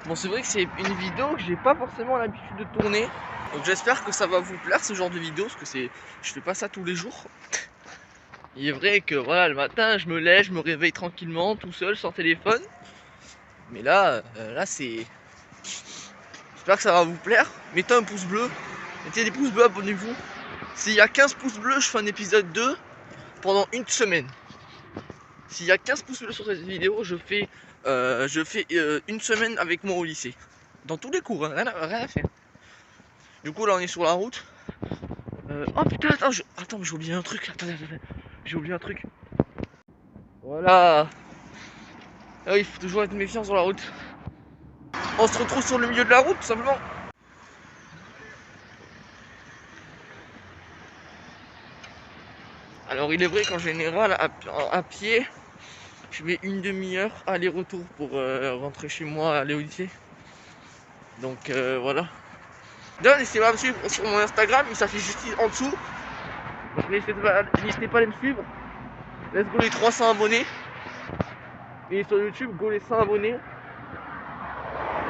Bon, c'est vrai que c'est une vidéo que j'ai pas forcément l'habitude de tourner. Donc j'espère que ça va vous plaire ce genre de vidéo, parce que je fais pas ça tous les jours. Il est vrai que voilà, le matin je me lève, je me réveille tranquillement, tout seul, sans téléphone. Mais là c'est... J'espère que ça va vous plaire. Mettez un pouce bleu, mettez des pouces bleus, abonnez-vous. S'il y a 15 pouces bleus, je fais un épisode 2 pendant une semaine. S'il y a 15 pouces bleus sur cette vidéo, je fais une semaine avec moi au lycée. Dans tous les cours, hein, rien à faire. Du coup là on est sur la route. Oh putain, attends, mais j'ai oublié un truc. Attends. J'ai oublié un truc. Voilà. Ah oui, il faut toujours être méfiant sur la route. On se retrouve sur le milieu de la route, tout simplement. Alors il est vrai qu'en général, à pied, je mets une demi-heure aller-retour pour rentrer chez moi, aller au lycée. Donc voilà. D'ailleurs, n'hésitez pas à me suivre sur mon Instagram, il s'affiche juste en dessous. Donc n'hésitez pas à me suivre. Let's go les 300 abonnés. Et sur YouTube, go les 100 abonnés.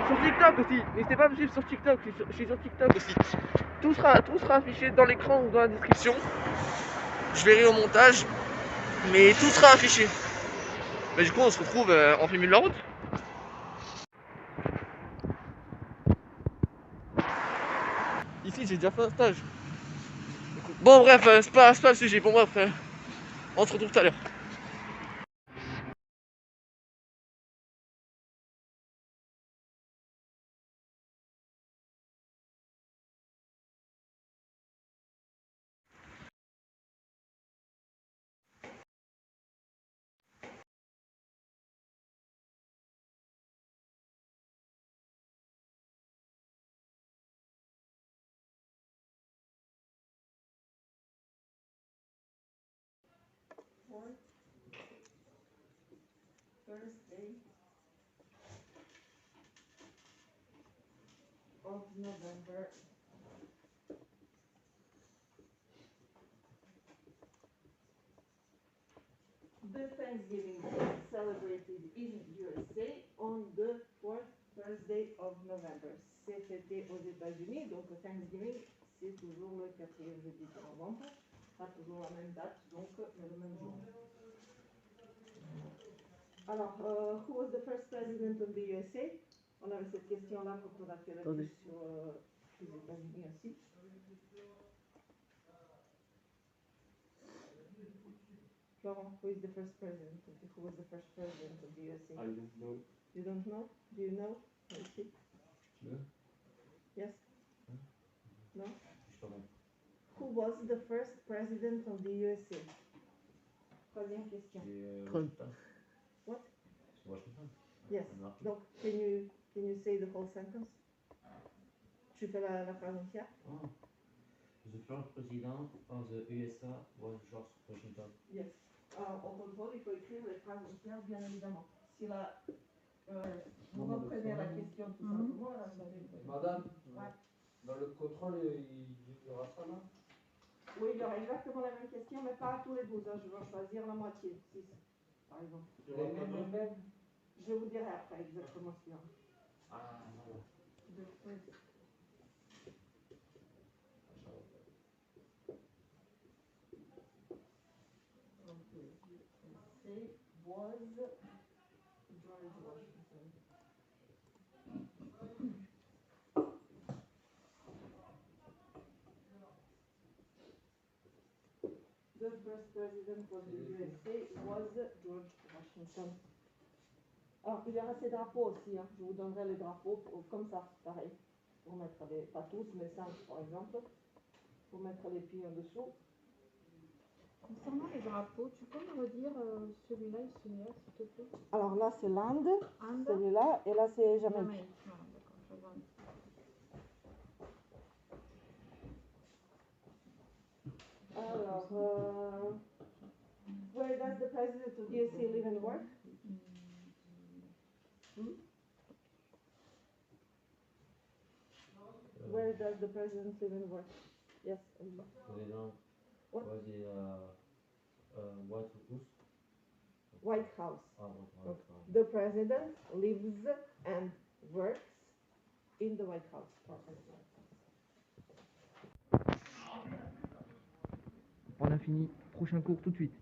Sur TikTok aussi, n'hésitez pas à me suivre sur TikTok, je suis sur TikTok aussi. Tout sera affiché dans l'écran ou dans la description. Je verrai au montage, mais tout sera affiché. Mais du coup, on se retrouve en plein milieu de la route. Ici, j'ai déjà fait un stage. Bon, bref, c'est pas le sujet. Bon, bref, on se retrouve tout à l'heure. Thursday of November. The Thanksgiving is celebrated in USA on the fourth Thursday of November. C'est fêté aux États-Unis, donc le Thanksgiving, c'est toujours le quatrième jeudi de novembre. Pas toujours la même date, donc mais le même jour. Alors, who was the first president of the USA? On avait cette question-là quand on a fait la fiche sur les États-Unis aussi. Florent, who is the first president? Who was the first president of the USA? I don't know. You don't know? Do you know? Merci. No. Yes? No? Pardon. Who was the first president of the USA? Troisième question. Washington. What? Washington. Yes. Donc, can you say the whole sentence? Tu fais la phrase entière? Oh. The first president of the USA was George Washington. Yes. Au contrôle, il faut écrire les phrases entières, bien évidemment. Si vous reprenez la question tout simplement, là, ça va. Madame, Ouais. dans le contrôle, il y aura ça là? Oui, il y aura exactement la même question, mais pas à tous les 12. Je vais en choisir la moitié, 6, par exemple. Les mêmes. Je vous dirai après exactement ce qu'il y aura. Ah, voilà. Was George Washington. The first president of the USA was George Washington. Alors, il y aura ces drapeaux aussi, hein. Je vous donnerai les drapeaux comme ça, pareil. Pour mettre pas tous, mais 5 par exemple. Pour mettre les pieds en dessous. Concernant les drapeaux, tu peux me redire celui-là et celui-là, s'il te plaît? Alors là, c'est l'Inde, Inde, celui-là, et là, c'est Jamaïque. Jamaïque. Voilà, d'accord, je vois. Alors, where does the president of the USA live and work? Where does the president live and work? Yes. Président. What? Was it White House? White House. Ah, Donc, the president lives and works in the White House. On a fini. Prochain cours tout de suite.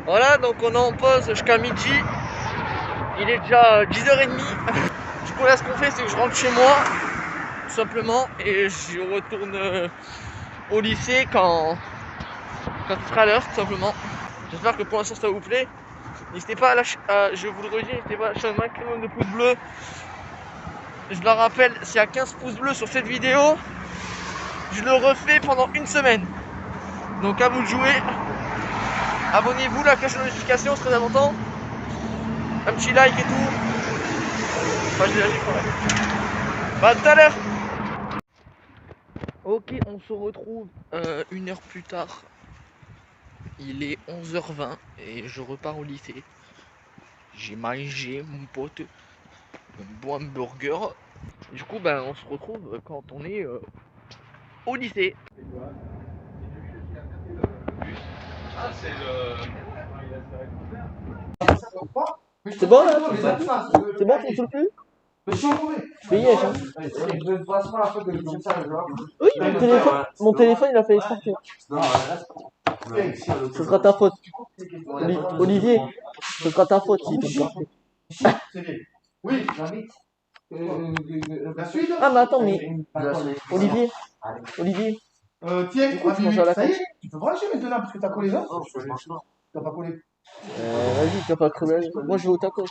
Voilà, donc on est en pause jusqu'à midi. Il est déjà 10h30. Du coup là ce qu'on fait c'est que je rentre chez moi tout simplement et je retourne au lycée quand ce sera l'heure tout simplement. J'espère que pour l'instant ça vous plaît. N'hésitez pas à lâcher, je vous le redis, n'hésitez pas à lâcher un maximum de pouces bleus. Je le rappelle, s'il y a 15 pouces bleus sur cette vidéo, je le refais pendant une semaine. Donc à vous de jouer. Abonnez-vous, la cloche de notification, c'est très important. Un petit like et tout. Enfin, je l'ai lâché quand même. Bah, à tout à l'heure. Ok, on se retrouve une heure plus tard. Il est 11h20 et je repars au lycée. J'ai mangé, mon pote, un bon hamburger. Du coup, ben, on se retrouve quand on est au lycée. Ah, c'est le... C'est bon là? C'est bon, tu le plus? Payage, hein? Oui, mon téléphone il a fait extraction. Ce sera ta faute. Olivier, ce sera ta faute si tu me Oui, la suite. Ah, mais attends, mais. Olivier, Tiens, du coup, tu manges à la ça y est, tu peux brancher maintenant parce que t'as collé là. T'as pas collé. vas-y, tu vas pas crever. Moi je vais au tacos.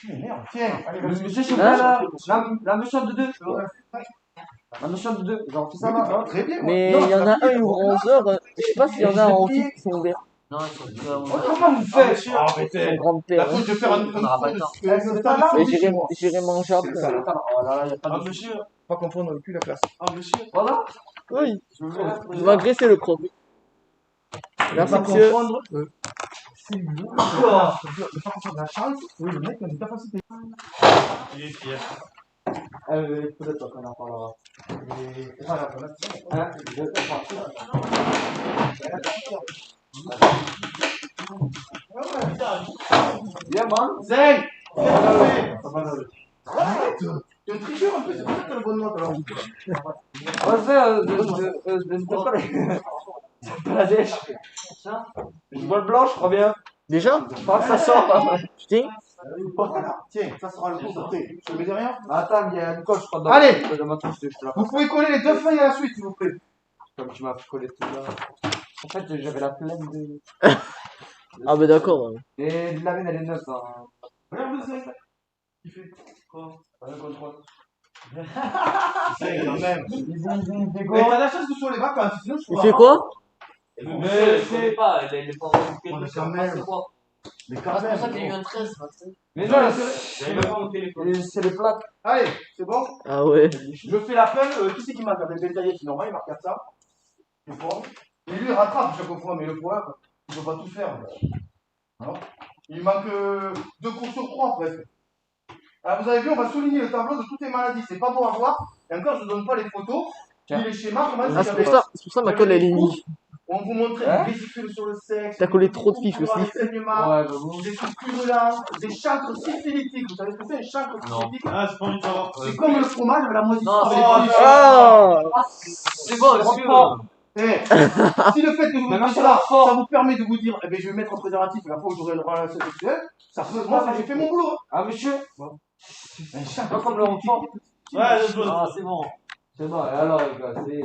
Merde, tiens, allez, vas-y. Monsieur Chocolat, la méchante de deux. La méchante de deux, genre, fais ça va. Très bien. Mais il y en a un, il ouvre 11h. Je sais pas s'il y en a en fixe qui sont ouverts. Non, ils sont Comment vous faites? Mon grand-père. La faute de faire un J'irai manger après. Oh là là, y a pas de monsieur. Pas confondre avec la classe. Ah, monsieur. Voilà. Oui, je vais agresser le prof. Merci, monsieur. C'est lui. La chance. Oui, le mec a des capacités. Il est fier. Peut-être pas qu'on en parlera. Hein? Viens, man. Zeng! Tu es un tricheur un peu, c'est pour ça que t'as le bon note alors. Je vois le blanc, je crois bien. Déjà? Pas que ça sort. Putain. Voilà, tiens, ça sera le coup sortez. Je te mets derrière. Attends, il y a une coche, je crois. Allez! Dans ma touche, je te la Vous pouvez coller les deux feuilles à la suite, s'il vous plaît. Comme tu m'as collé tout là. En fait, j'avais la flemme de. Ah, bah d'accord. Et la veine, elle est neuve. Hein. Regarde le Zeng. Il fait quoi? Le contrôle. Zeng, quand même. Mais t'as la chance que sur les vacances, sinon je Il pourrais fait quoi? Mais c'est pas, elle est pas Mais quand même. Mais quand même. qu'il y a eu un 13. Mais non, c'est les plaques. Allez, c'est bon? Ah ouais. Je fais l'appel, qui c'est qui marque avec le détaillé qui normal, il marque ça. C'est fort. Et lui il rattrape chaque fois, mais le point, il ne peut pas tout faire. Alors, il manque 2 cours sur 3 presque. Alors vous avez vu, on va souligner le tableau de toutes les maladies. C'est pas bon à voir. Et encore, je ne donne pas les photos. Ni les schémas, comment Ah, c'est pour ça ma colle elle est mise. On vous montrait des vésicules sur le sexe. T'as collé trop de fiches aussi. Des trucs purulents, des chancres syphilitiques. Vous savez ce que c'est, un chancre syphilitique? Ah, c'est pas envie de savoir. C'est comme le fromage, mais la moisissure. Ah! C'est bon, Si le fait que vous mettez ça, ça vous permet de vous dire, eh ben, je vais mettre un préservatif la fois où j'aurai une relation sexuelle, ça peut, moi, ça, j'ai fait mon boulot. Ah, monsieur? Un chancre Pas comme le renfort. Ouais, ah, c'est bon. C'est bon, et alors, les gars, c'est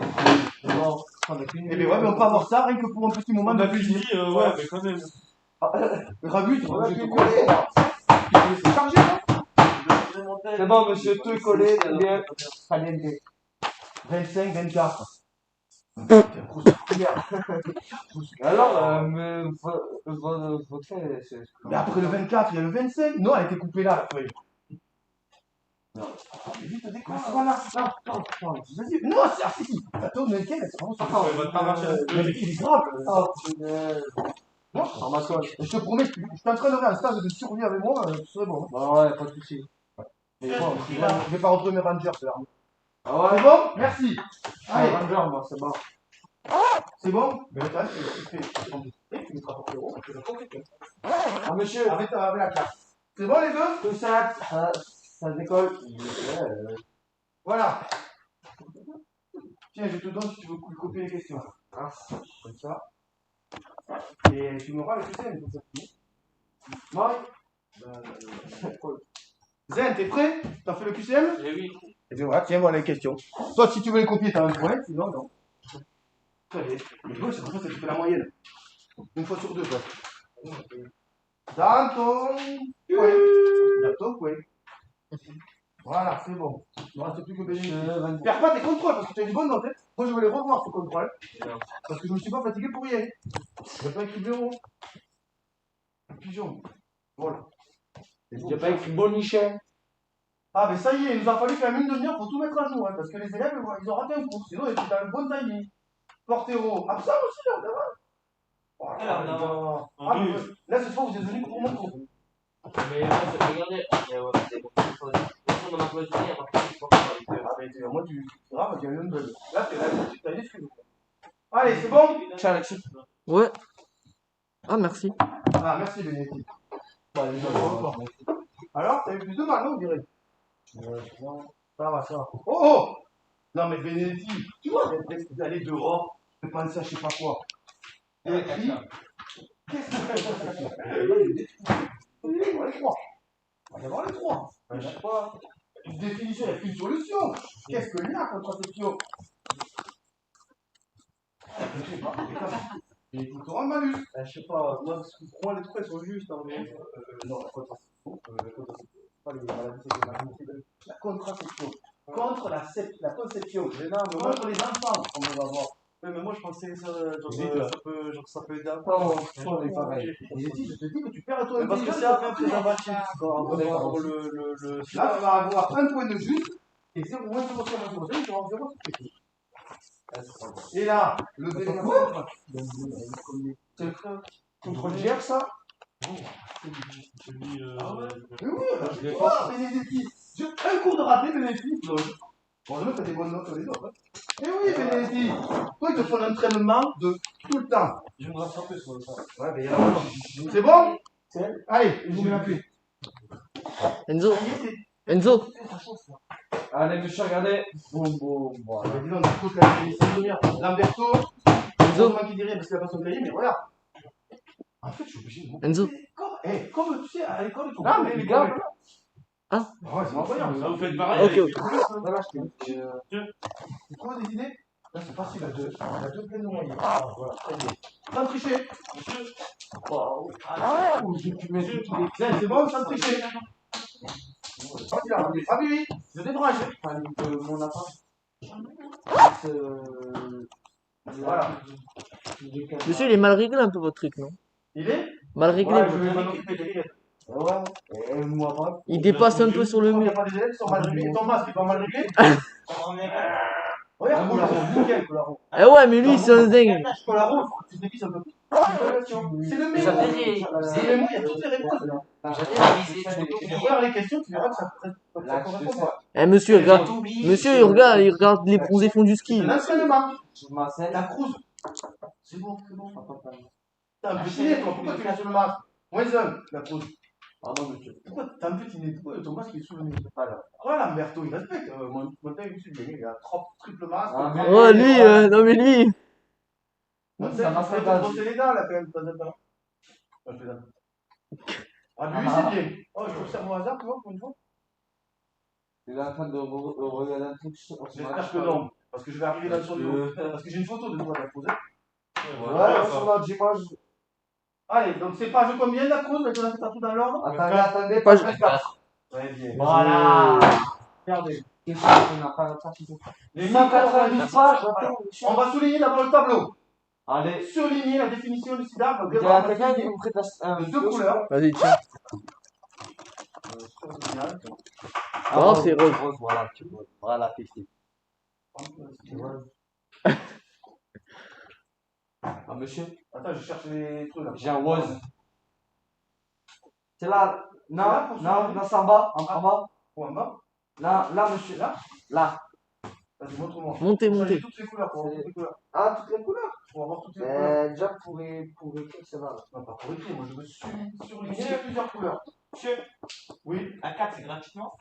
bon. Eh ben ouais, mais on peut avoir ça rien que pour un petit moment de plaisir. Ouais, mais quand même. Rabu, on va te coller. C'est chargé, hein? C'est bon, monsieur, tout est collé, bien. Caliente. 25, 24. Alors, mais votre fait, c'est. Mais après le 24, il y a le 25. Non, elle a été coupée là, la feuille. Non, vite, décolle. Voilà. Non, vas-y. Non, c'est artificiel. Attends, mais quel? C'est vraiment ça. Il est grave. Non, je te promets, je t'entraînerai un stage de survie avec moi, tu serais bon. Bah ouais, pas de soucis. Mais bon, je vais pas retrouver mes rangers, c'est là. Ah ouais? C'est bon? Merci. Allez, Ranger, moi, c'est bon. C'est bon? Ben, là, tu mettras portero, tu mettras portero. Ah, monsieur, Avec la carte. C'est bon, les deux? tout ça, ça décolle. Voilà. Tiens, je te donne si tu veux copier les questions. Hein, comme ça. Et tu m'auras le QCM, comme ça. Marie? Zen, t'es prêt? T'as fait le QCM? Eh oui. Et bien voilà, tiens, voilà les questions. Toi, si tu veux les copier, t'as un point, sinon, non. Allez, mais bon, c'est pour ça que tu fais la moyenne. Une fois sur deux, quoi. Dans ton coin. Dans ton coin. Voilà, c'est bon. Il ne reste plus que Bénédicte. Perds pas tes contrôles parce que tu as des bonnes notes. Hein. Moi, je vais les revoir, tes contrôles. Parce que je ne me suis pas fatigué pour rien. Je n'ai pas écrit zéro. Pigeon. Voilà. Il n'y a pas écrit Bonichel. Ah, mais ça y est, il nous a fallu quand même une demi-heure pour tout mettre à jour. Hein, parce que les élèves, ils ont raté un cours. Sinon, ils étaient dans le bon timing. Portero. Ah, ça aussi, là, ça va. Voilà, non. ah, mais là, cette fois, vous êtes venus pour mon cours. Mais moi, regardez, c'est bon. On en a choisi un, après, je pense qu'on va Ah, mais moi, tu diras, il y a eu une bug. Là, t'as des excuse. Allez, c'est bon? Tiens, Alexis. Ouais. Ah, merci. Ah, merci, Bénédicte. Alors, t'as eu plus de mal, non, on dirait? Ça va, ça va. Oh, oh! Non, mais Bénédicte, tu vois, d'aller dehors, de penser à je sais pas quoi. Et écrit, qu'est-ce que c'est? On va y avoir les trois. On va y avoir les trois. Je sais pas. Une définition, il n'y a qu'une solution. Qu'est-ce que l'IA contraception? Je sais pas. Et tu auras le malus. Je sais pas, moi, pour moi, les trois, ils sont justes. Hein, mais... Non, la contraception. Pas les maladies sexuelles. La contraception. Contre la conception. Contre les enfants, on va voir. Ouais, mais moi, je pensais que ça, ça peut aider un peu. Non, on est pareil. Et je te dis que tu perds ton Parce que c'est un peu préservatif. Pour le. Là, tu vas avoir un point de juste et 0, moins 0, 0, 0, tu auras 0, et là, le délégué. C'est le contrôle GR, ça? Mais oui, je l'ai pas. Bénédicte. Un cours de raté, Bénédicte. Bon, le mec a des bonnes notes sur les autres. Eh oui, Bénédicte. Toi, il te faut un entraînement de tout le temps. Je vais me rattraper sur ça. Ouais, mais il y a un. C'est bon? Allez, je vous mets la pluie. Enzo. Enzo. Allez, monsieur, regardez. Boum, boum, voilà. Dis donc, on écoute la lumière. Lamberto. Enzo. Qui dirait parce qu'il a pas son cahier, mais regarde. En fait, je suis obligé de Enzo. Comme tu sais, à l'école, tu Non, mais les gars. Ah. Ouais, c'est incroyable. Vous faites pareil. Ok, ok. Voilà, tu trouves des idées? Là, c'est facile, la deux pleines de moyens. Voilà, très bien. Sans tricher. C'est bon, sans tricher. Ah oui, je débranche. Mon appart. Voilà. Monsieur, il est mal réglé un peu votre truc, non? Il est? Mal réglé. Ouais, je vais m'en occuper des lunettes. Ouais, et moi pas. Il dépasse un peu sur le Il n'y a mur. pas des élèves qui sont mal réglés. Ton masque est pas mal réglé? Regarde, Colaro, nickel, Colaro. Eh ouais, mais lui, c'est un dingue. Colaro, tu te déguises un peu plus. C'est le mémo. C'est le mémo, il y a toutes les réponses. Regarde les questions, tu verras que ça correspond pas. Eh, monsieur, regarde. Monsieur, il regarde les bronzés fonds du ski. C'est l'entraînement. Je m'assène. La crouse. C'est bon, c'est bon. T'as un petit nez, toi. Pourquoi tu l'as sur le masque? Moins un, la crouse. Pardon, monsieur. Pourquoi t'as un petit nez? Pourquoi ton masque est sous le nez? Voilà, Lamberto, il respecte. Mon père, il a triple masque. Oh, lui, non, mais lui. Ça m'a fait brosser les dents, là, quand même, de temps en temps. Ah, je plaisante. Ah, lui, c'est bien. Oh, je observe au hasard, tu vois, pour une fois. Il est en train de regarder un truc sur J'espère que non. Parce que je vais arriver là sur le. Parce que j'ai une photo de toi à la poser. Ouais, sur notre image. Allez, donc c'est page combien la cause? On a fait tout dans l'ordre. Attendez, Page 4. Très bien. Voilà. Regardez. Qu'est-ce qu'on n'a pas participé? Les 190 pages. On va souligner d'abord le tableau. Allez. Surligner la définition du sida. Il y a quelqu'un qui vous prête de deux couleurs. Vas-y, tiens. Ah, c'est rose. Voilà, tu vois. Voilà, fichi. Ah, monsieur? Attends, je cherche les trucs là. J'ai un rose. C'est là. Non, non, là, c'est en bas. En bas. Où en bas? Là, monsieur. Là. Vas-y, montre-moi. Montez, Faut changer montez. toutes les couleurs, pour avoir toutes les couleurs. Ah, toutes les couleurs. Pour avoir toutes les couleurs. Déjà, pour écrire, ça va. Non, pas pour écrire, moi je veux surligner plusieurs couleurs. Monsieur, Oui, la carte, c'est gratuitement.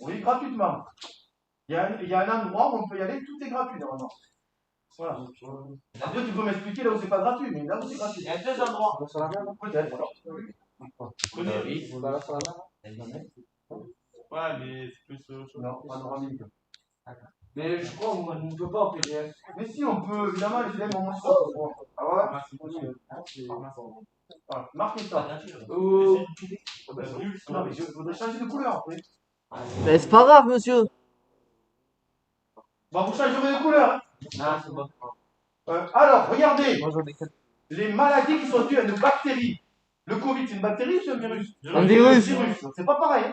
oui, gratuitement. Il y a un endroit où on peut y aller, tout est gratuit normalement. Voilà. Après, tu peux m'expliquer là où c'est pas gratuit, mais là où c'est Il gratuit. y a 2 endroits. On va sur la même. Peut-être. Oui. On va là sur la même. Ouais, mais c'est plus chose. Non, panoramique. Mais je crois qu'on ne peut pas en PDF. Mais si, on peut, évidemment, les élèves ont moins ça. Ah ouais? Merci, monsieur. Voilà, marquez Pas ça. gratuit. Non, mais je voudrais changer de couleur après. Mais c'est pas grave, monsieur. Bon, vous changerez de couleur. Hein. Ah, c'est bon. Alors, regardez, Moi, j'en ai 4. les maladies qui sont dues à une bactérie. Le Covid, c'est une bactérie ou c'est un virus? Un virus. C'est pas pareil. Hein.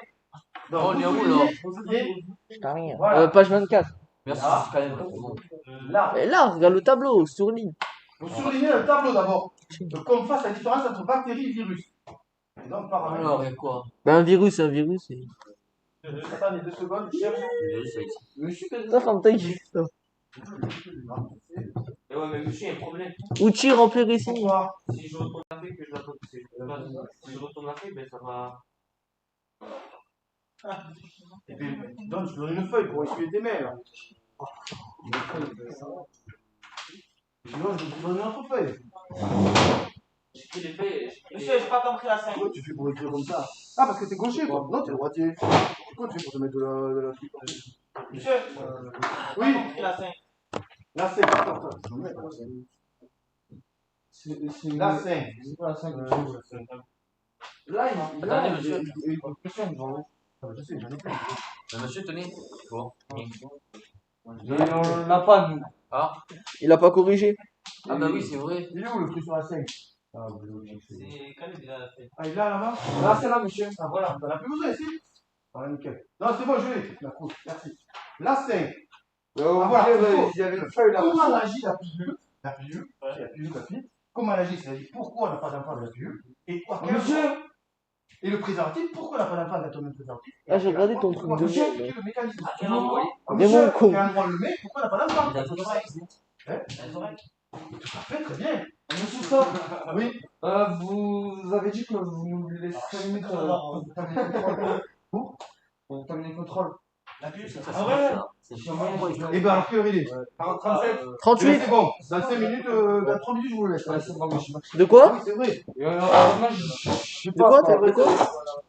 Donc, Oh, vous il est où, soulignez- là vous soulignez- T'as rien. Voilà. Page 24. Merci, Ah. c'est quand même très bon. Là, Et là, regarde le tableau, surligne. vous soulignez le tableau d'abord. Qu'on fasse la différence entre bactérie et virus. Et donc, par Alors, il y a quoi? Ben, un virus, c'est un virus. Attendez 2 secondes, je cherche. Monsieur, Ça, ferme ta gueule. Et ouais, mais monsieur, il y a un problème. Outil remplir ici. Pourquoi? Si je retourne la feuille, que je la pose, si je retourne la feuille, ben ça va. Et puis, donc, je te donne une feuille pour essuyer tes mails. Là. Sinon, je vais te donner une autre feuille. J'ai pris les feuilles. Monsieur, j'ai pas compris la 5. Pourquoi tu fais pour écrire comme ça? Ah, parce que t'es gaucher, quoi. Non, t'es droitier. Pourquoi tu fais pour te mettre de la truc? Monsieur, Oui, j'ai compris la 5. la 5. La 5. C'est pas la 5. Là, Attendez, monsieur. Il y a une question devant vous. Je sais, j'en ai plus. Monsieur, tenez. Bon. Mais on l'a pas, nous. Ah, Il a pas corrigé. ah bah oui, c'est vrai. Il est où le truc sur la 5? C'est quand même déjà la feuille. Ah, il est là, là-bas? Là, c'est là, monsieur. Ah, voilà, t'en as plus besoin ici? Ah, nickel. Non, c'est bon, je l'ai. La cool, merci. La 5. voilà, Il y avait une feuille là. Comment agit la pilule? La pilule, la pilule, la pilule. Comment elle agit, c'est-à-dire pourquoi on n'a pas d'emploi de la pilule? Et quoi, Monsieur, et le préservatif, pourquoi on n'a pas d'emploi de l'atome préservatif? Ah, j'ai regardé ton truc Pourquoi, de monsieur, merde. quel est le mécanisme? À quel endroit? Monsieur, con. quel endroit on le met? Pourquoi on n'a pas d'emploi? Il a tout oreilles. Hein? Les oreilles. Tout à fait, très bien. monsieur ça, Oui. vous avez dit que vous nous laissez 5 minutes pour terminer le contrôle. Pour terminer le contrôle. La pilule, c'est Ah ouais? C'est Sur moyen, Eh ben, alors, quelle heure il est? 37. 38. C'est bon. Dans 5 minutes, dans 3 minutes, je vous laisse. Ouais, c'est bon, monsieur. De quoi? Oui, c'est vrai. Moi, je sais De quoi? pas. De quoi?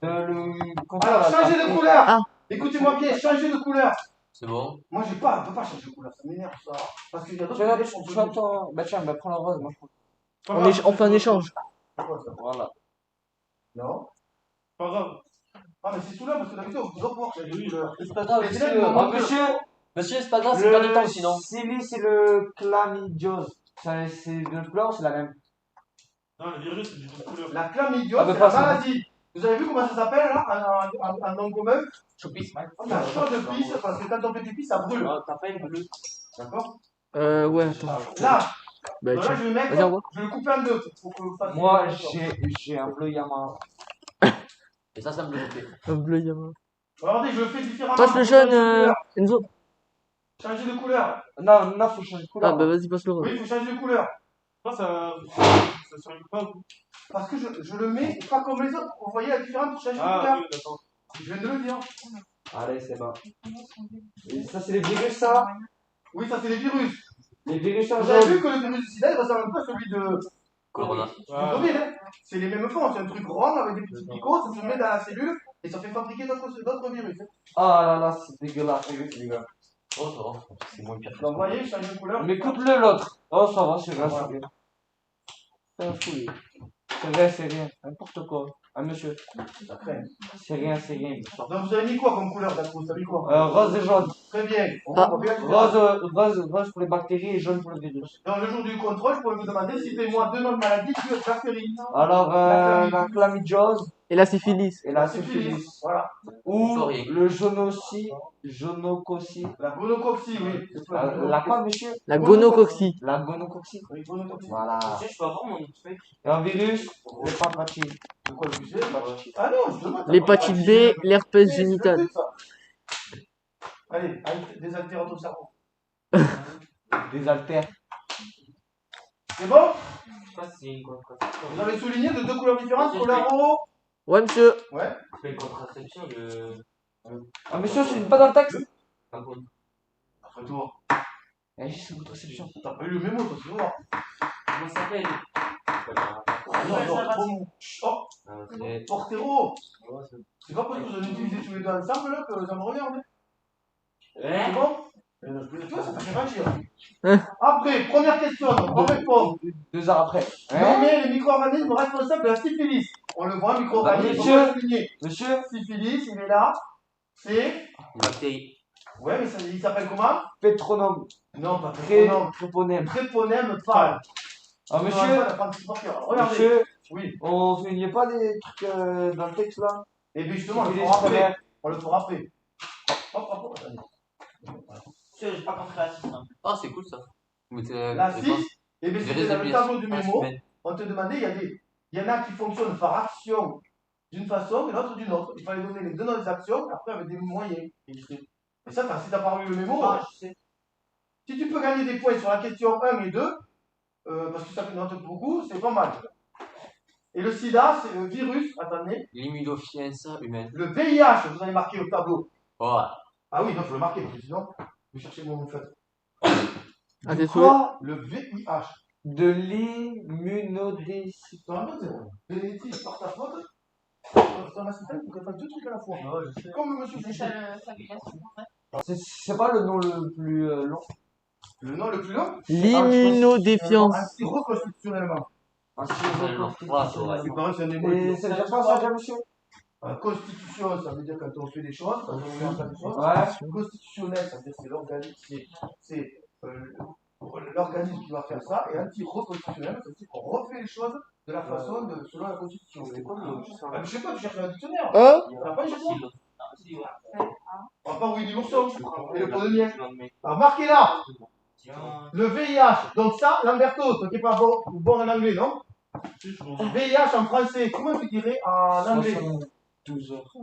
Le contrôle. Alors, changez de couleur. Ah. Écoutez-moi bien, changez de couleur. C'est bon. Moi, on peut pas changer de couleur, ça m'énerve ça. Parce qu'il y a d'autres Tiens, là, couleurs qu'on tu peut entends. Bah, tiens, bah, prends la rose, moi je prends. On fait un échange. C'est quoi ça? Voilà. Non. Pas grave. Ah, mais c'est tout là, parce que d'habitude, on doit pouvoir changer de couleur. C'est pas grave, Mais monsieur. c'est là, Ah, monsieur, Monsieur, c'est pas grave, c'est perdre de temps sinon. c'est le chlamydiose. C'est de notre couleur ou c'est la même? Non, le virus, c'est du de couleur. La chlamydiose, Ah, mais c'est pas la ça. maladie. Vous avez vu comment ça s'appelle là, en nom commun? Choupis. La chose de pisse, parce que quand on fait pipi, ça brûle. T'as pas une bleue. D'accord? Ouais, attends. Là, Bah, là, tiens. je vais le mettre, Vas-y, envoie. je vais le couper en deux. Pour que vous fassiez Moi, une j'ai un bleu Yamaha. Et ça me bloque. Un bleu Yamaha. Regardez, je le fais différemment. Passe le pour jeune, changer de couleur. Enzo. Changer de couleur. Non, non, faut changer de couleur. Ah, bah, vas-y, passe le rose. Oui, il faut changer de couleur. Pourquoi ça survit pas? Parce que je le mets pas comme les autres. Vous voyez la différence pour changer de Ah, couleur? oui, d'accord. Je viens de le dire. Allez, c'est bon. Et ça, c'est les virus, ça? Oui, ça c'est les virus. Les virus en Vous avez jaune. vu que le virus du sida, il ressemble un peu à celui de Corona. du Covid, hein. C'est les mêmes formes, c'est un truc rond avec des petits picots, ça se met dans la cellule et ça fait fabriquer d'autres virus. Hein. Ah là là, c'est dégueulasse, les gars. Oh, ça va. C'est moins pire. Donc, vous voyez, je change de couleur. Mais coupe-le l'autre. Oh, ça va, c'est vrai, Voilà. c'est bien. C'est un fouille. C'est vrai, c'est rien. N'importe quoi. Ah, monsieur. Ça craint. C'est rien, c'est rien. Donc, vous avez mis quoi comme couleur d'accord? Vous avez mis quoi? Rose et jaune. Très bien. On Ah. voit bien la différence. Rose pour les bactéries et jaune pour le virus. Donc, le jour du contrôle, je pourrais vous demander citez-moi 2 noms de maladies dues à bactéries. Alors, La la chlamydiose Et la syphilis. et la syphilis. syphilis. Voilà. Ou Sorry. le jonococcie. La gonococcie, oui. La quoi, monsieur? La gonococcie. La gonococcie. Oui, gonococcie. Voilà. Monsieur, je peux avoir mon feuille? Et un virus, l'hépatite. De quoi le sujet? Ah non, je demande. L'hépatite B, l'herpès génital. Allez, désaltère ton cerveau. Des haltères. C'est bon? Je sais pas si c'est une contraception. Vous avez souligné de 2 couleurs différentes, couleur haut. Ouais, monsieur. Ouais. C'est une contraception de. Ah, monsieur, c'est pas dans le texte. Par contre. Après toi. Eh, c'est une contraception. T'as pas eu le mémo, toi, tu vois. Comment ça s'appelle? Non, oh, C'est. Portero. C'est pas parce que vous en utilisez tous les deux ensemble là que ça me regarde. C'est Hein? bon? Tu vois, ça t'a fait réagir. Après, première question, donc on répond. 2 heures après. Nommer les micro-organismes responsables de la syphilis. On le voit, micro-organisme, Monsieur. on va souligner. Monsieur, Syphilis, il est là. C'est. Une bactérie. Ouais, mais il s'appelle comment? pétronome. Non, pas prénom. Tréponème. Tréponème pâle. Ah, monsieur, Regardez. monsieur, Oui. on soulignait pas des trucs dans le texte là? Et bien justement, on le Syphilis, fera après. première. On le fera après. Hop, hop, hop, attendez. J'ai pas compris la 6. Ah, c'est cool ça. La 6, et bien c'était dans le tableau du mémo. On te demandait, il y en a qui fonctionnent par action d'une façon et l'autre d'une autre. Il fallait donner les deux noms des actions, après avec des moyens. Et ça, si tu n'as pas lu le mémo, si tu peux gagner des points sur la question 1 et 2, parce que ça te note beaucoup, c'est pas mal. Et le sida, c'est le virus, attendez. L'immunofluenza humaine. Le VIH, vous avez marqué au tableau. Ouais. Ah oui, non, il faut le marquer, parce que sinon, vous cherchez le mot vous faites. Ah, t'es Quoi? Le VIH. De l'immunodéficit. Dans un autre zéro. Bénédicte, par ta faute, ton assistant, il faut qu'elle fasse 2 trucs à la fois. je sais. Comme monsieur Fouché. C'est pas le nom le plus long. Le nom le plus long? L'immunodéfiance. Reconstitutionnellement. Ah, C'est vrai. Il paraît que c'est un des mots. Et ça veut dire quoi ça, déjà, monsieur? Constitution, ça veut dire quand on fait des choses, quand on met en place des choses. Ouais. Constitutionnel, ça veut dire que c'est l'organisme, l'organisme qui va faire ça. Et anti-reconstitutionnel, ça veut dire qu'on refait les choses de la façon selon la Constitution. C'est quoi le. Je sais pas, tu cherches un dictionnaire. Hein? On n'a pas cherché. On va pas Willy l'ourson et le pot de miel. Alors marquez là, le VIH. Donc ça, Lamberto, toi qui n'es pas bon en anglais, non? VIH en français, comment tu dirais en anglais? 12 heures.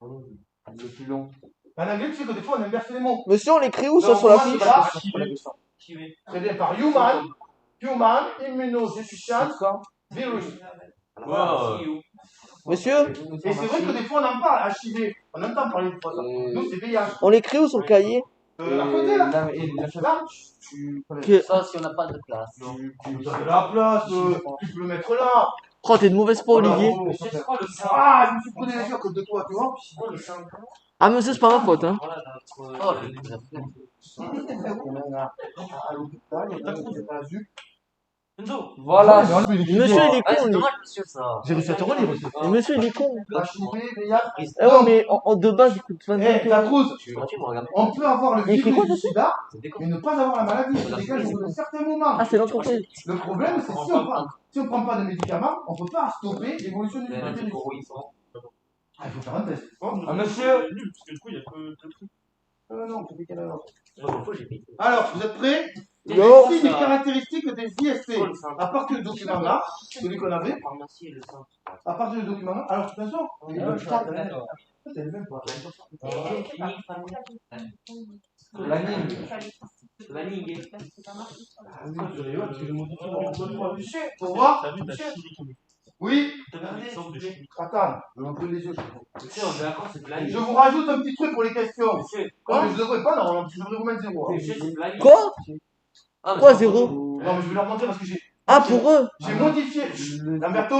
Le plus long. En anglais, tu sais que des fois on inverse les mots. Monsieur, on l'écrit où ça Donc, sur la moi, fiche? là, Chivé. c'est bien par human, immunodeficience, virus. Wow. Monsieur, Et c'est vrai que des fois on en parle, HIV, on entend parler de ça. Nous, c'est VIH. on l'écrit où sur le cahier? À côté là. Là, et la Là, Que- Ça, si on n'a pas de place. tu as de la place, tu peux le mettre là. Oh, t'es de mauvaise foi, Olivier. C'est quoi le sang? Ah, je me suis pris des yeux à cause de toi, tu vois. C'est quoi le sang? Ah, monsieur, c'est pas ma faute, hein. Oh, À l'hôpital, il y a pas de ZUP. Enzo. Voilà. Monsieur, il est Ah, con, c'est lui. dommage, monsieur, ça. J'ai réussi à te relire aussi. Et monsieur, il est con. HIV, VIH. Eh ouais, mais de base, il coûte 25 Eh, la euros. trousse, Tu me regardes. on peut avoir le Mais écris quoi virus du dessus? sida, C'est décon. mais ne pas avoir la maladie. Ça dégage au bout d'un certain moment. Ah, c'est l'entreprise. Le problème, c'est si on prend pas de médicaments, on peut pas stopper l'évolution du virus. Ah, il faut faire un test. Ah, monsieur. Nul, parce que du coup, il y a que deux trucs. Non, c'est quel alors. J'ai payé. Alors, vous êtes prêts? Non. Ici, les caractéristiques des IST. À partir du document là, celui qu'on avait, Pharmacie et le sang. à partir du document là, alors attention, t'es le même pas. La ligne. La ligne. Pour voir? T'as vu de la chimie chimique. Oui, T'as vu l'exemple de chimie. attends, je vais m'ouvrir les yeux. Monsieur, on est d'accord, c'est de la Je ligne. vous rajoute un petit truc pour les questions. Monsieur, Non, mais je devrais pas, non, je devrais vous mettre 0. monsieur, c'est de la ligne. Quoi? Ah, mais Quoi, c'est zéro? Non, mais je vais leur montrer parce que Ah, pour eux? j'ai modifié. Lamberto,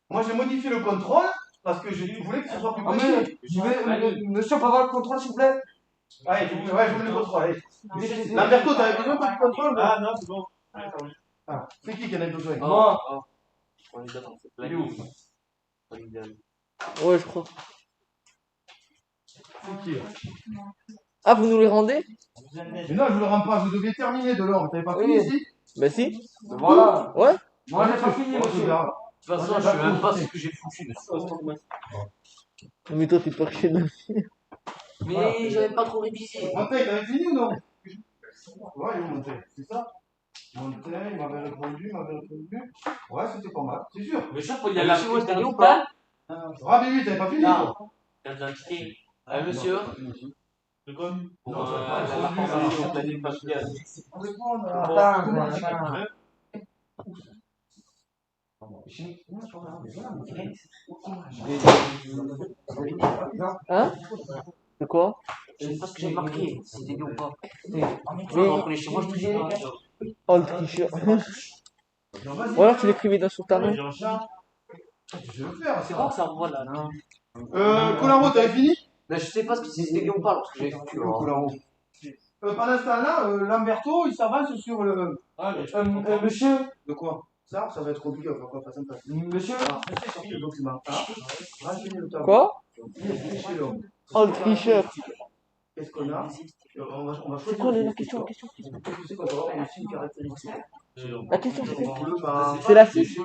moi j'ai modifié le contrôle parce que je voulais que ce soit plus Ah, précis. mais monsieur, on peut avoir le contrôle, s'il vous plaît? Allez, je vous mets le contrôle. Allez. Lamberto, t'avais besoin de petit contrôle? Ah non, c'est bon. Allez, Ah, c'est qui en a besoin? Moi. On est d'accord, c'est de la ligne. Ouais, je crois. C'est qui? Ah, vous nous les rendez? Mais non, je ne le rends pas, vous deviez terminer de l'or. T'avais pas fini Oui. ici? Bah si. Voilà. Ouais. Moi, j'ai pas fini, monsieur. De toute façon, je sais même pas ce que j'ai foutu dessus. Mais toi, t'es pas chez nous. Mais j'avais pas trop révisé. Montaigne, t'avais fini ou non? Ouais, il est Montaigne, c'est ça? Montaigne, il m'avait répondu. Ouais, c'était pas mal, c'est sûr. Mais je sais pas, il y a la carte ou pas? Ah, mais oui, t'avais pas fini? Non. Carte d'identité. Ah, monsieur. De quoi? Pour Non, ça va, la c'est formation planning familial. Pour répondre Attends, à... Comment on dit attends. Ouais. Hein? De quoi? Je sais pas ce que j'ai marqué, si c'était ou pas. Mais Tu vas rentrer chez moi, je te dis pas. oh le tricheur. Non, vas-y. Ou alors tu l'écrivais sur ta main. J'ai en chimie. Je vais le faire, C'est ça. bon que ça revoit là. Colaro, t'avais fini? Mais je sais pas si c'était ou pas, parce que j'ai foutu. Colaro. Pendant ce temps-là, Lamberto, il s'avance sur le... Ah, mais Monsieur, De quoi? Ça va être compliqué, on va pas faire ça. monsieur, Sorti le document. Renseignez le tableau. Quoi? Tricher-le. Oh le tricheur. Qu'est-ce qu'on a? On va C'est choisir. quoi la question? Qu'est-ce que c'est qu'on va avoir aussi une caractéristique? La question c'est quoi? Le bas. C'est la 6. Et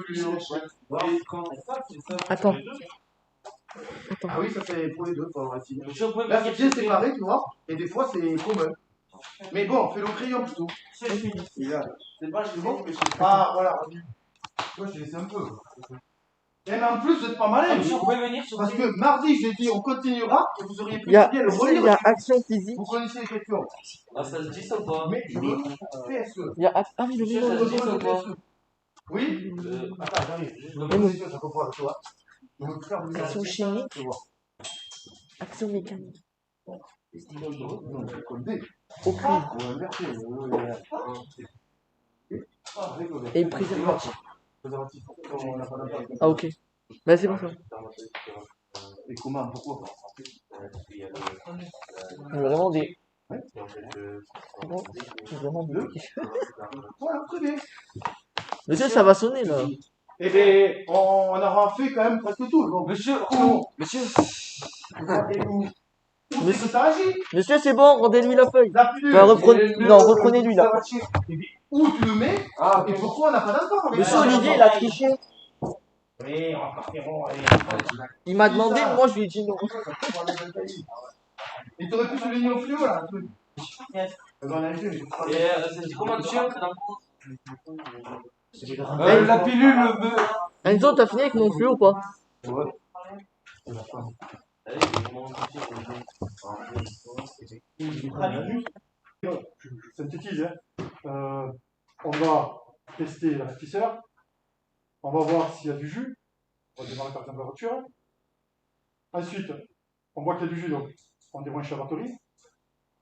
quand ça, c'est ça. Attends. les deux. Ah oui, ça c'est pour les deux, pour avoir signé. Monsieur, vous pouvez me Là, c'est dire bien s'il vous plaît. séparé, tu vois, et des fois c'est commun. Mais bon, fais-le au crayon plutôt. C'est fini. Et là, C'est pas chez moi, mais chez ah, voilà, moi je t'ai laissé un peu. Et mais en plus, vous êtes pas malin. Monsieur, vous pouvez venir sur Parce que mardi, j'ai dit on continuera, et vous auriez pu Il y a, bien le il relire. y a action physique. Vous connaissez les questions. Ah, ça se dit ça ou pas? Mais je veux PSE. Il y a ah oui le Monsieur, mémo. ça se dit ça ou pas? Oui. Attends, j'arrive. Je me pose des questions, je comprends, tu vois. Je veux faire des Action chimique. tu vois. Action mécanique. Non, je colle D. Au prix. On va inverser. Ah, rigolez. Et préservatif. Préservatif. On n'a pas d'affaire. Ah ok. Bah c'est bon ça. Et comment, pourquoi? J'ai vraiment des. Ouais. J'ai vraiment des. Voilà, très bien. Monsieur ça va sonner là. Eh bien, on aura fait quand même presque tout. Donc, monsieur, monsieur. Où c'est que ça agit? Monsieur c'est bon, rendez-lui la feuille. La pilule. Bah, non, reprenez-lui là. Où tu le mets? Ah, Et pourquoi on n'a pas d'accord avec Monsieur ça? Olivier il a triché. Oui, on va partir, allez. Il m'a demandé, moi je lui ai dit non. Et t'aurais pu souligner au fluo là, un truc. On a un jeu, j'ai pas Et ça se dit comment, monsieur? la pilule, Enzo t'as fini avec mon flux ou pas? Je synthétise. On va tester l'amortisseur. On va voir s'il y a du jus. On va démarrer par exemple la voiture. Ensuite, on voit qu'il y a du jus, donc on débranche la batterie.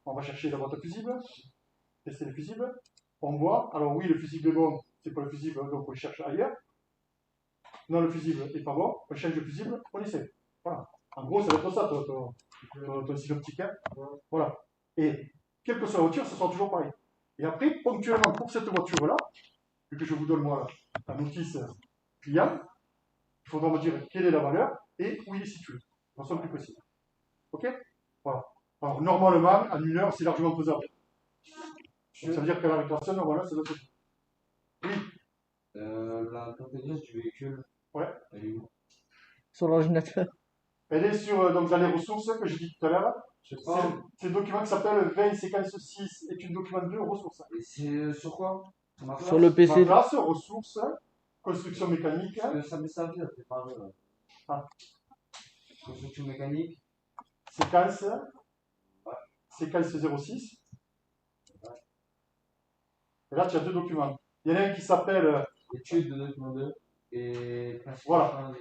On va chercher la boîte à fusible. Tester le fusible. On voit, alors oui, le fusible est bon, c'est pas le fusible, donc on le cherche ailleurs. Non, le fusible est pas bon, on change de fusible, on essaie. Voilà. En gros, ça va être ça, ton synoptique. Hein. Voilà. Et quelle que soit la voiture, ce sera toujours pareil. Et après, ponctuellement, pour cette voiture-là, vu que je vous donne moi la notice client, il faudra me dire quelle est la valeur et où il est situé. En somme plus précis. Ok? Voilà. Alors, normalement, en 1 heure, c'est largement faisable. Donc, ça veut dire que la réclamation, voilà, ça doit être. Oui. la catégorie du véhicule. Ouais. Elle est où? Sur l'ordinateur. Elle est sur donc, dans les ressources que j'ai dit tout à l'heure. Je sais pas. C'est le document qui s'appelle 20 séquence 6 études document 2 ressources. Et c'est sur quoi? Sur le PC. Classe, ressources, construction mécanique. Ça m'est servi, c'est pas vrai. Ah. Construction mécanique. Séquence. Séquence 06. Et là, tu as 2 documents. Il y en a un qui s'appelle. Études de document 2. Et Voilà.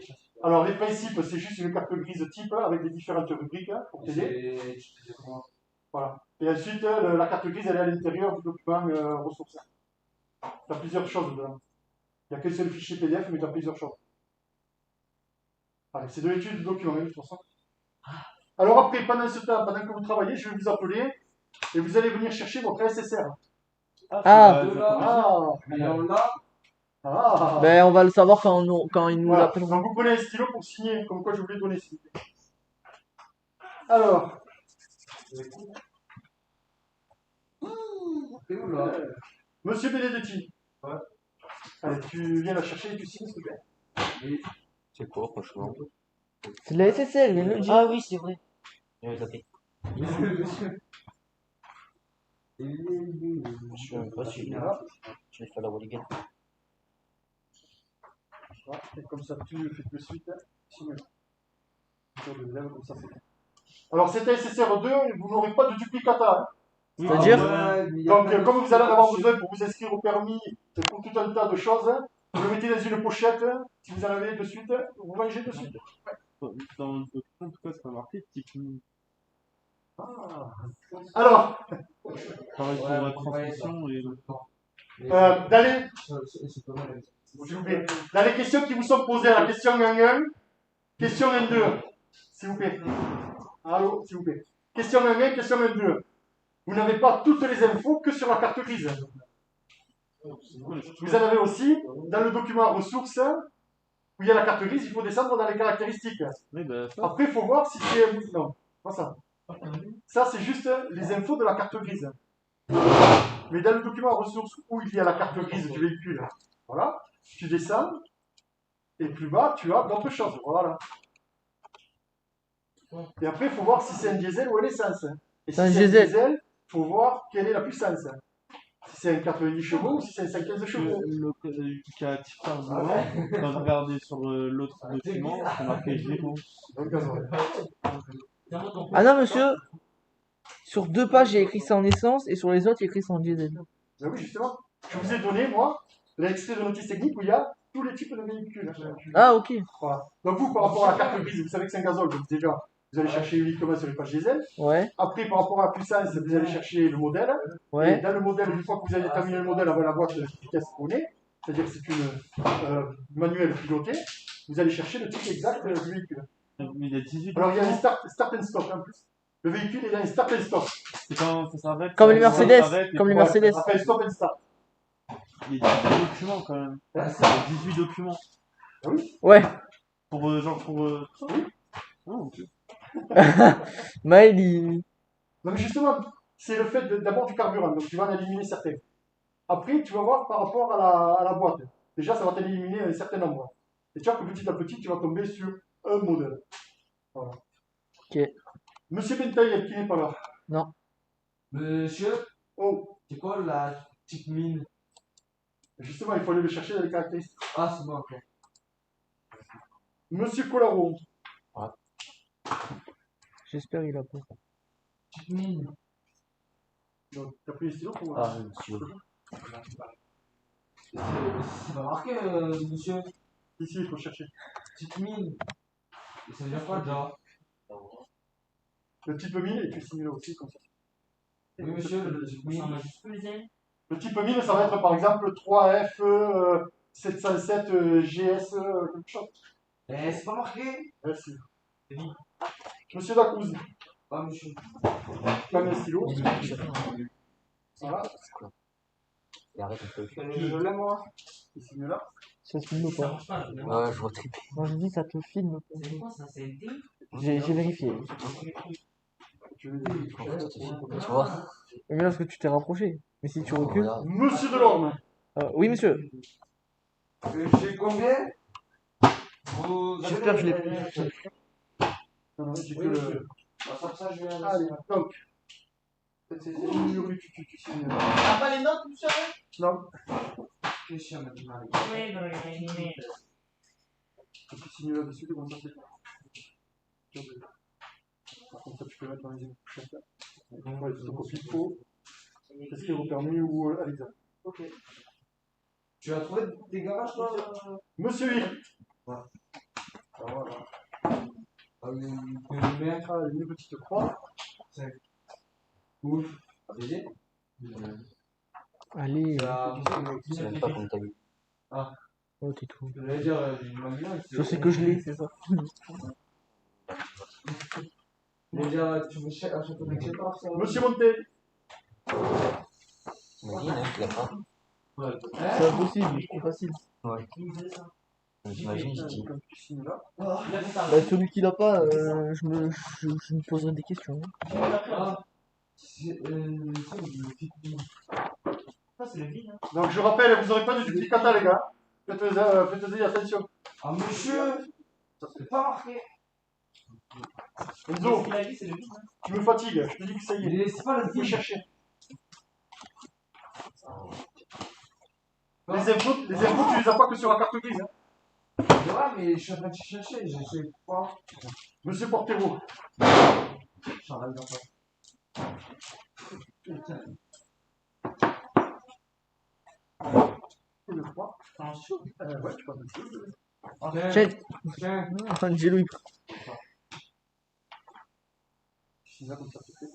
Alors, les principes, c'est juste une carte grise type avec les différentes rubriques pour t'aider. Voilà. Et ensuite, la carte grise, elle est à l'intérieur du document ressources. Tu as plusieurs choses dedans. Il n'y a qu'un seul fichier PDF, mais tu as plusieurs choses. Allez, c'est de l'étude de document, de toute façon. Alors après, pendant ce temps, pendant que vous travaillez, je vais vous appeler et vous allez venir chercher votre SSR. Ah. Et on l'a. Ah. Ben on va le savoir quand il nous Voilà. l'appellera. Donc vous prenez un stylo pour signer, comme quoi je vous l'ai donné. Alors. Monsieur Benedetti. Ouais. Allez, tu viens la chercher et tu signes, s'il te plaît. Oui. C'est quoi, franchement? C'est de la SSL, je viens de le dire. Ah oui, c'est vrai. J'avais tapé. Je suis même pas sûr. Je vais faire la Walligan. Voilà. Et comme ça, tu le fais de suite. Signe. Comme ça, c'est bon. Alors, c'était SSR2, vous n'aurez pas de duplicata. Hein. C'est-à-dire Donc, comme vous allez en avoir besoin pour vous inscrire au permis et pour tout un tas de choses, hein, vous le mettez dans une pochette. Si vous en avez de suite, vous mangez de suite. Dans le document, en tout cas, c'est pas marqué type mine. Alors, Pareil pour la transmission et le dans les questions qui vous sont posées, la question 1-1, question 1-2, s'il vous plaît. Allô, s'il vous plaît. Question 1-1, question 1-2. Vous n'avez pas toutes les infos que sur la carte grise. Vous en avez aussi dans le document ressources, où il y a la carte grise, il faut descendre dans les caractéristiques. Oui, bah, ça. Après, il faut voir si c'est... Non, pas ça. Ça, c'est juste les infos de la carte grise. Mais dans le document ressources où il y a la carte grise du véhicule, voilà, tu descends, et plus bas, tu as d'autres choses. Voilà. Et après, il faut voir si c'est un diesel ou un essence. Et si C'est un c'est diesel. il faut voir quelle est la puissance. Si c'est un 90 chevaux ou si c'est un 115 chevaux. Le caractère argument, quand vous regardez sur l'autre document, c'est marqué Géo. Ah non, monsieur. Sur 2 pages, j'ai écrit ça en essence et sur les autres, j'ai écrit ça en diesel. Ben oui, justement. Je vous ai donné, moi, l'extrait de notice technique où il y a tous les types de véhicules. Ah, ok. Voilà. Donc vous, par rapport à la carte grise, vous savez que c'est un gazole, donc déjà, vous allez chercher uniquement sur les pages diesel. Ouais, Après, par rapport à la puissance, vous allez chercher le modèle. Et ouais. dans le modèle, une fois que vous avez terminé le modèle avec la boîte de vitesse qu'on c'est-à-dire que c'est une manuelle pilotée, vous allez chercher le type exact du véhicule. Il y a 18. Alors il y a un start and stop en plus. Le véhicule, il a un start and stop. C'est quand ça s'arrête. Comme les ça Mercedes. s'arrête et Comme les puis- Mercedes. Ça fait un stop and start. Il y a 18 documents quand même. Il y a 18 documents. Ouais. Pour genre pour. Oui. Oh, ok. Maël, il... Donc justement, c'est le fait d'abord du carburant, donc tu vas en éliminer certains. Après, tu vas voir par rapport à la boîte. Déjà, ça va t'éliminer un certain nombre. Et tu vois que petit à petit, tu vas tomber sur un modèle. Voilà. Ok. Monsieur Bentaille, qui n'est pas là. Monsieur, Oh, c'est quoi la petite mine? justement, il faut aller le chercher dans les caractéristiques. Ah, c'est bon, ok. Monsieur Colaro. J'espère qu'il a pas. Petite mine. Donc, t'as pris les stylos pour... Ah, monsieur. C'est pas marqué, monsieur. Ici, il faut chercher. Petite mine. Et ça veut dire quoi, déjà? Le type 1000, et puis celui-là aussi, comme ça. Oui, monsieur, le petite mine. Le type 1000, ça va être par exemple 3F 707 GS, quelque chose. Eh, c'est pas marqué. Merci. Monsieur Dacouze, Ah, monsieur. pas un stylo. Voilà. Et arrête un peu. Je l'aime, moi. Et celui-là. Ça se filme pas. Ouais, je vois triper. Moi, je dis, ça te filme pas. C'est quoi ça? C'est D? J'ai vérifié. Je vais dire. Tu vois? Mais là, parce que tu t'es rapproché. Mais si tu recules... Voilà. Monsieur Delorme. Oui, monsieur. J'ai combien? J'espère que je l'ai pris. Non, non, j'ai que Oui, le... monsieur. Ça, je vais Allez, donc. C'est le numéro que tu signes. T'as pas les notes, monsieur? Non, Quel chien, maintenant. Oui, dans les animés. tu signes là-dessus, comme ça c'est... Comme ça, tu peux mettre dans les pochettes. Ouais, c'est copie de faux. Est-ce qu'il est au permis ou à l'examen? Ok. Tu as trouvé des garages, toi? Monsieur Hir. Ah, voilà. Une merde. Ah, une petite croix. Ouf. Baiser. Allez. C'est même pas comme t'as vu. Oh, t'es tout. Je voulais dire, j'ai une manuelle. Je sais que je l'ai, c'est ça. Je voulais dire, tu veux acheter ton équipage, ça? Monsieur Monté. Imagine, hein, tu l'as pas. C'est impossible, c'est facile. Ouais. J'imagine, je dis. Comme tu signes là. Bah, celui qui l'a pas, je me poserai des questions. Ah. C'est le vide. Donc je rappelle, vous n'aurez pas de duplicata, les gars. Faites-y attention. Ah, monsieur! Ça c'est pas marqué. Enzo, tu me fatigues. Je te dis que ça y est. C'est pas le Il faut vide. chercher. Les infos, tu les as pas que sur la carte grise. Hein. Ouais, mais je suis en train de chercher. Je sais pas. Monsieur Portero. J'arrête d'en faire. Le 3. Ouais, tu passes dessus. Tiens, Tiens. Angelo, il Si ça, comme ça, c'est fait.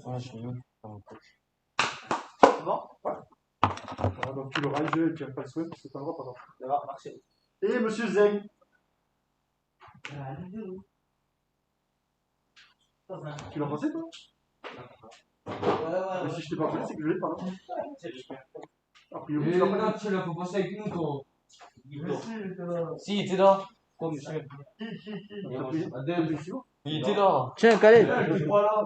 Ouais, je suis nul. C'est bon? Voilà, donc tu le rages et tu n'as pas le soin parce que tu n'en pas. D'accord, merci. Et monsieur Zeng. Tu l'as passé toi? Mais si je t'ai pas appelé, c'est que je l'ai pas. A priori, tu l'as pas. Tu l'as pas passé avec nous, toi. Si, il était là. Quoi, monsieur? Adèle. Il était là. Tiens, Khaled. Voilà.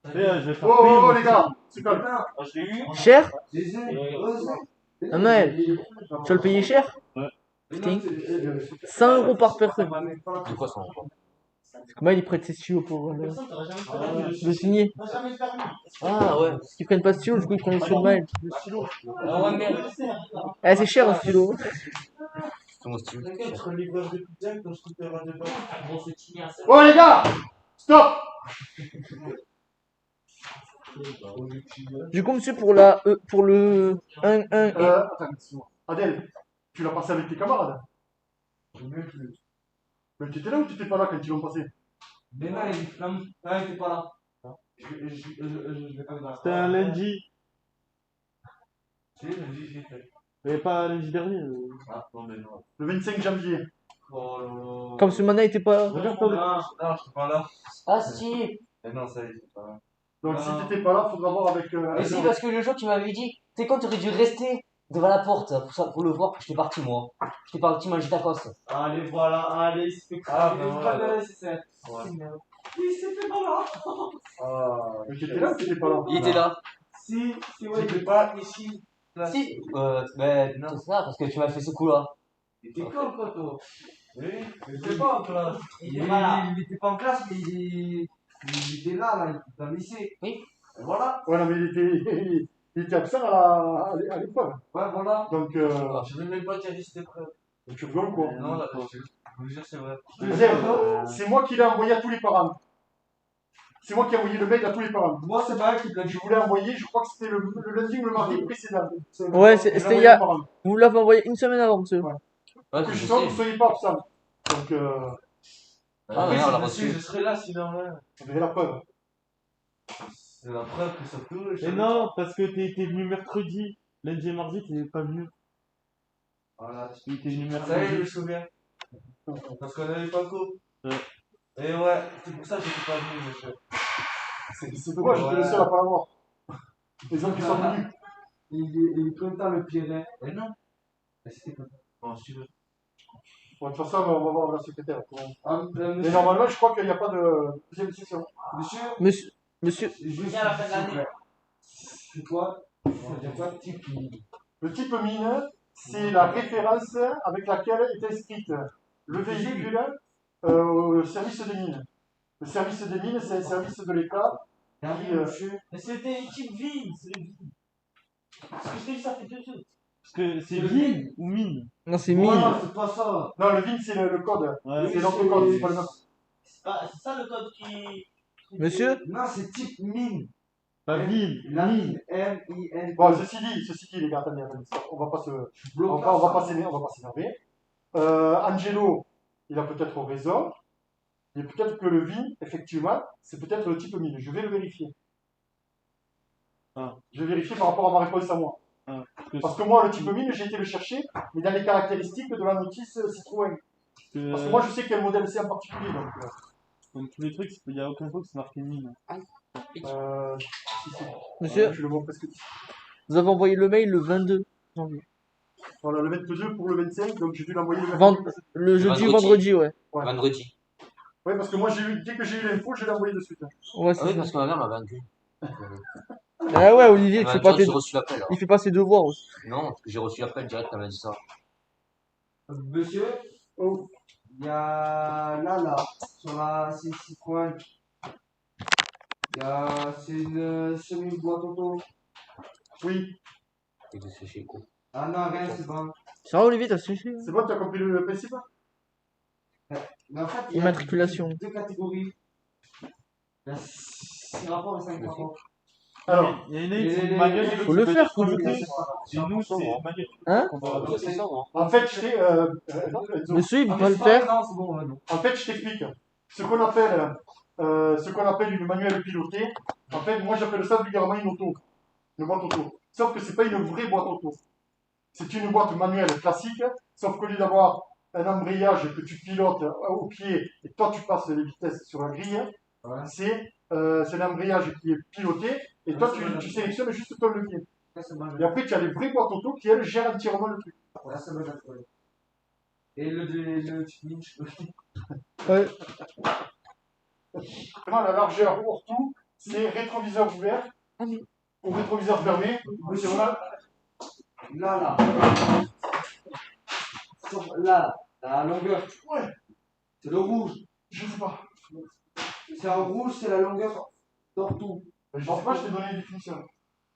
Je vais faire Oh, payer, oh, moi, les gars, c'est calme. Ah, je l'ai eu. Cher? Et- Amel, tu vas le payer cher? Putain. 100 € par personne. C'est quoi son nom? Comment il prête ses stylos pour le signer? Ah ouais. Parce qu'ils prennent pas de stylo, du coup ils prennent les stylos de Maël. Ah ouais, merde. Eh, c'est cher un stylo. C'est mon style. Oh, les gars, stop. Du coup, monsieur, pour la pour le 1, 1 et... Attends, excuse-moi. Adèle, tu l'as passé avec tes camarades? Mais tu étais là ou tu étais pas là quand ils l'ont passé? Mais non, il était pas là. Je vais pas me C'était un lundi. Si, lundi, j'ai fait. Mais pas lundi dernier. Ah, non, mais non. Le 25 janvier. Oh là là. Comme ce mana était pas... Regarde Non, pas. non, je suis pas là. Ah si. Mais non, ça y est, c'est pas là. Donc Ah. si t'étais pas là, faudra voir avec. Mais si, parce que le jour tu m'avais dit, tu sais quand tu aurais dû rester devant la porte pour le voir, que j'étais parti moi. J'étais parti manger tacos. Allez, voilà, allez, il s'est fait Ah, cramer. ben Il voilà. Il s'est fait pas là. Mais tu étais là ou tu étais pas là? Il était là. Si, ouais, il est pas ici. Là. Si. Ben non, c'est ça, parce que tu m'as fait ce coup là. Il était con, quoi, toi. Oui, il était pas en classe. Il était pas en classe, mais il était là, il était dans le lycée. Oui. Et voilà. Ouais, non, mais il était absent à l'épreuve. Ouais, voilà. Donc, Je ne vais même pas dire si c'était prêt. tu rigoles ou quoi? Non, d'accord, je vous jure, c'est vrai. Deuxième, c'est moi qui l'ai envoyé à tous les parents. C'est moi qui ai envoyé le mail à tous les parents. Moi, c'est pas elle qui te l'a dit. Je voulais envoyer, je crois que c'était le lundi ou le mardi précédent. Ouais, Je l'ai c'était envoyé il y a... aux parents. Vous l'avez envoyé une semaine avant, monsieur. Ouais, Que je justement, vous ne sais. soyez pas absent. Donc, Ah, Oui, non, on l'a si reçu. je serais là, sinon, ouais. vous avez la preuve. C'est la preuve que ça peut. Mais non, parce que t'es venu mercredi. Lundi et mardi, t'es pas venu. Voilà. Il était venu Ça y est, je mercredi. me souviens. Parce qu'on avait pas cours. Ouais. Et ouais, c'est pour ça que j'étais pas venu, monsieur. C'est dommage, j'étais le seul à pas l'avoir. Les autres qui sont venus. Il est content, le Pierre. Mais non. Mais c'était content. Bon, si tu veux. Bon, de toute façon, on va voir la secrétaire. Mais Monsieur, normalement, je crois qu'il n'y a pas de deuxième session. Monsieur, juste à la fin de l'année. C'est quoi? Ça veut dire quoi, type? Le type mine, c'est la référence avec laquelle est inscrite le véhicule au service des mines. Le service des mines, c'est un service de l'État. Monsieur. Mais c'était type vie. Parce que je t'ai dit, ça fait deux trucs. Parce que c'est Vin ou Mine. non, c'est Voilà, mine. c'est pas ça. Non, le VIN, c'est le code. Ouais. C'est notre code, c'est pas le nôtre. C'est ça le code qui. Monsieur? Non, c'est type mine. Pas Vin. La mine. M-I-N. Bon, ceci dit, les gars, attendez, on va pas s'énerver. Angelo, il a peut-être raison. Mais peut-être que le VIN, effectivement, c'est peut-être le type mine. Je vais le vérifier. Ah. Je vais vérifier par rapport à ma réponse à moi. Ah, Parce que moi, le type mine, j'ai été le chercher, mais dans les caractéristiques de la notice Citroën. Parce que moi, je sais quel modèle c'est en particulier. Comme tous les trucs, il n'y a aucun truc qui c'est marqué Mine. Si. Monsieur, Je le vois presque. vous avez envoyé le mail le 22 janvier. Voilà, le 22 pour le 25, donc j'ai dû l'envoyer le 25. Le jeudi ou Vendredi. vendredi, ouais. Ouais. Vendredi. Oui, parce que moi, dès que j'ai eu l'info, je l'ai envoyé de suite. Ouais, Ah c'est oui, ça. parce que ma mère m'a vaincu. Ah ouais, Olivier, Elle m'a dit, j'ai reçu l'appel. il fait pas ses devoirs aussi. Non, parce que j'ai reçu l'appel direct, elle m'a dit ça. Monsieur, Oh, il y a là, sur la Citroën. C'est une semi-boîte auto. oui. Et de sécher quoi. Ah non, rien, c'est bon. Ça va, Olivier, t'as suivi? C'est bon, tu as compris le principe? Mais en fait, il y a Immatriculation. deux catégories. Il y a 6 rapports et 5 rapports. Alors, il y en a une, c'est une manuelle, et l'autre, Faut le c'est faire, sur le faut le côté. faire. Et nous, c'est manuel. Hein? On doit adopter ça, moi. en fait, Enzo, Monsieur, il Ah, peut mais pas le c'est faire. non, c'est bon, ouais, non. en fait, je t'explique. Ce qu'on appelle une manuelle pilotée, en fait, moi j'appelle ça vulgairement une auto, une boîte auto. Sauf que c'est pas une vraie boîte auto. C'est une boîte manuelle classique, sauf qu'au lieu d'avoir un embrayage que tu pilotes au pied et toi tu passes les vitesses sur la grille, Ouais. c'est un embrayage qui est piloté et toi tu sélectionnes juste ton levier. Là, c'est bon, Et après tu as les vraies boîtes auto qui elles gèrent entièrement le truc. là, c'est bon, d'accord. Et le challenge, Ouais. Vraiment, la largeur hors tout, c'est rétroviseur ouvert ou rétroviseur fermé. C'est vraiment là. Là, la longueur. Ouais. C'est le rouge. Je sais pas. C'est en rouge, c'est la longueur d'ortout. Je sais pas, je t'ai donné une définition.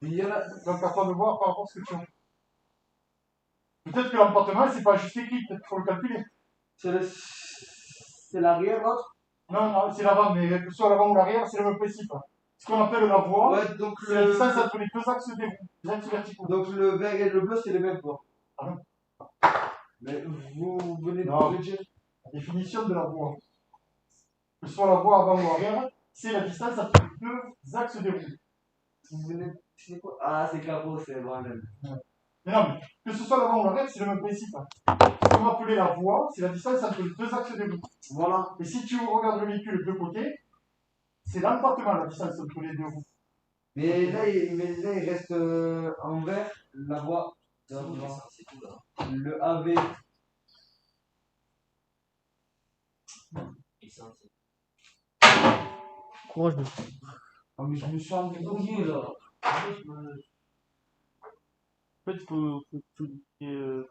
Il y en a. Donc à toi de voir par rapport à ce que tu as. Peut-être que l'emportement, c'est pas juste écrit, peut-être qu'il faut le calculer. C'est l'arrière, l'autre. Non, c'est l'avant, mais que ce soit l'avant ou l'arrière, c'est le même principe. Ce qu'on appelle la voie, Ouais, donc c'est la distance entre les deux axes des roues, les axes verticaux. Donc le vert et le bleu, c'est les mêmes, quoi. Ah non. Mais vous venez de Non. me le dire. La définition de la voie. Que ce soit la voie avant ou arrière, c'est la distance entre les deux axes des roues. Vous venez de. C'est quoi? Ah, c'est carreau, c'est moi-même. Mais non, mais que ce soit l'avant ou l'arrière, c'est le même principe. Ce qu'on va appeler la voie, c'est la distance entre les deux axes des roues. Voilà. Et si tu regardes le véhicule de côté, c'est l'empattement, la distance entre les deux roues. Mais là, il reste en vert la voie. Le AV. Courage, monsieur. Ah, mais je me suis embrouillé là. En fait, il faut